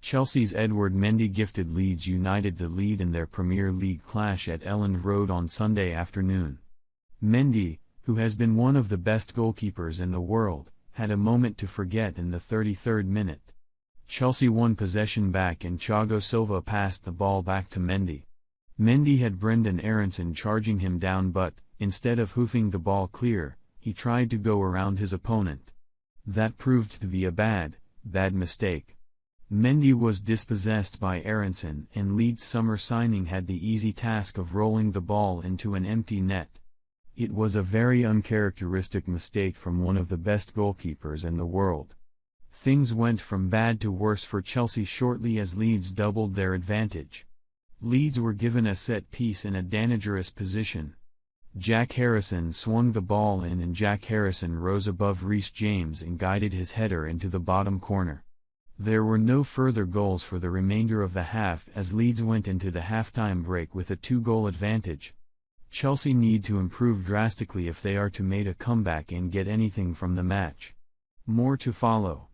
Chelsea's Edouard Mendy gifted Leeds United the lead in their Premier League clash at Elland Road on Sunday afternoon. Mendy, who has been one of the best goalkeepers in the world, had a moment to forget in the 33rd minute. Chelsea won possession back and Thiago Silva passed the ball back to Mendy. Mendy had Brendan Aaronsen charging him down, but, instead of hoofing the ball clear, he tried to go around his opponent. That proved to be a bad mistake. Mendy was dispossessed by Aaronsen, and Leeds' summer signing had the easy task of rolling the ball into an empty net. It was a very uncharacteristic mistake from one of the best goalkeepers in the world. Things went from bad to worse for Chelsea shortly as Leeds doubled their advantage. Leeds were given a set piece in a dangerous position. Jack Harrison swung the ball in and Jack Harrison rose above Reece James and guided his header into the bottom corner. There were no further goals for the remainder of the half as Leeds went into the halftime break with a 2-goal advantage. Chelsea need to improve drastically if they are to make a comeback and get anything from the match. More to follow.